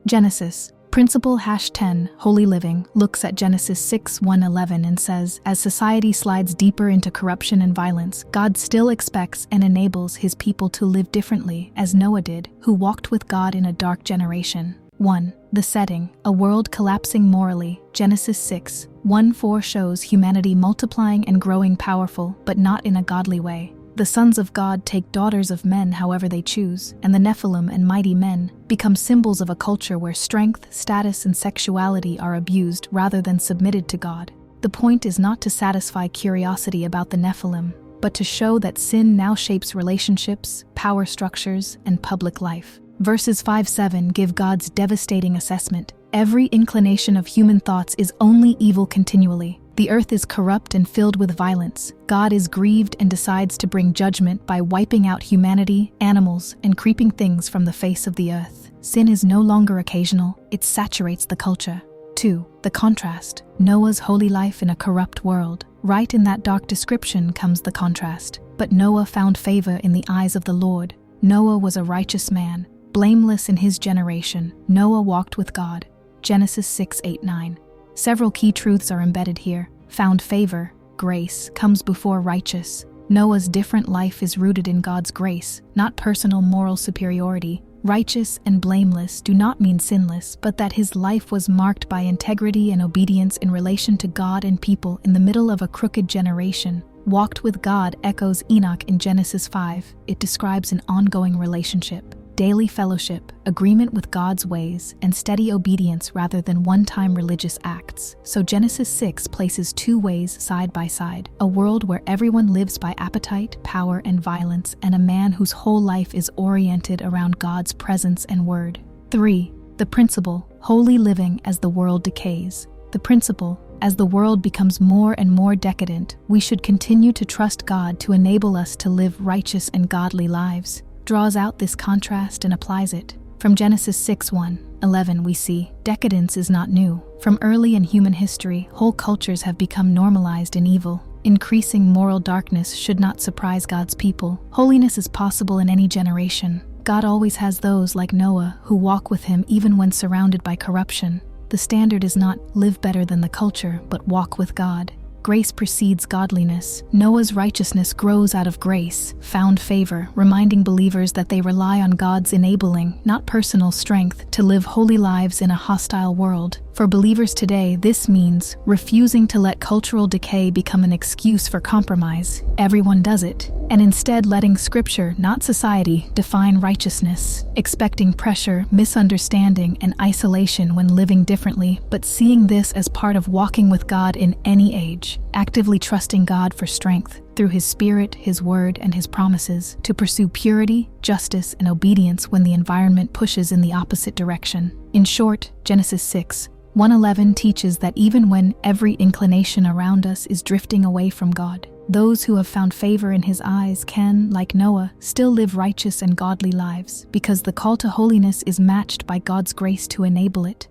Genesis. Principle #10, Holy Living, looks at Genesis 6:1-11 and says, as society slides deeper into corruption and violence, God still expects and enables his people to live differently, as Noah did, who walked with God in a dark generation. 1. The setting, a world collapsing morally. Genesis 6:1-4 shows humanity multiplying and growing powerful, but not in a godly way. The sons of God take daughters of men however they choose, and the Nephilim and mighty men become symbols of a culture where strength, status, and sexuality are abused rather than submitted to God. The point is not to satisfy curiosity about the Nephilim, but to show that sin now shapes relationships, power structures, and public life. Verses 5-7 give God's devastating assessment. Every inclination of human thoughts is only evil continually. The earth is corrupt and filled with violence. God is grieved and decides to bring judgment by wiping out humanity, animals, and creeping things from the face of the earth. Sin is no longer occasional, it saturates the culture. 2. The contrast. Noah's holy life in a corrupt world. Right in that dark description comes the contrast. But Noah found favor in the eyes of the Lord. Noah was a righteous man, blameless in his generation. Noah walked with God. Genesis 6:8-9. Several key truths are embedded here. Found favor, grace, comes before righteous. Noah's different life is rooted in God's grace, not personal moral superiority. Righteous and blameless do not mean sinless, but that his life was marked by integrity and obedience in relation to God and people in the middle of a crooked generation. Walked with God echoes Enoch in Genesis 5. It describes an ongoing relationship. Daily fellowship, agreement with God's ways, and steady obedience rather than one-time religious acts. So Genesis 6 places two ways side by side: a world where everyone lives by appetite, power, and violence, and a man whose whole life is oriented around God's presence and word. 3. The principle, holy living as the world decays. The principle, as the world becomes more and more decadent, we should continue to trust God to enable us to live righteous and godly lives. Draws out this contrast and applies it. From Genesis 6:1-11 we see, decadence is not new. From early in human history, whole cultures have become normalized in evil. Increasing moral darkness should not surprise God's people. Holiness is possible in any generation. God always has those like Noah who walk with him even when surrounded by corruption. The standard is not live better than the culture, but walk with God. Grace precedes godliness. Noah's righteousness grows out of grace, found favor, reminding believers that they rely on God's enabling, not personal strength, to live holy lives in a hostile world. For believers today, this means refusing to let cultural decay become an excuse for compromise. Everyone does it. And instead letting Scripture, not society, define righteousness. Expecting pressure, misunderstanding, and isolation when living differently, but seeing this as part of walking with God in any age. Actively trusting God for strength, through His Spirit, His Word, and His promises, to pursue purity, justice, and obedience when the environment pushes in the opposite direction. In short, Genesis 6:1-11 teaches that even when every inclination around us is drifting away from God, those who have found favor in His eyes can, like Noah, still live righteous and godly lives, because the call to holiness is matched by God's grace to enable it.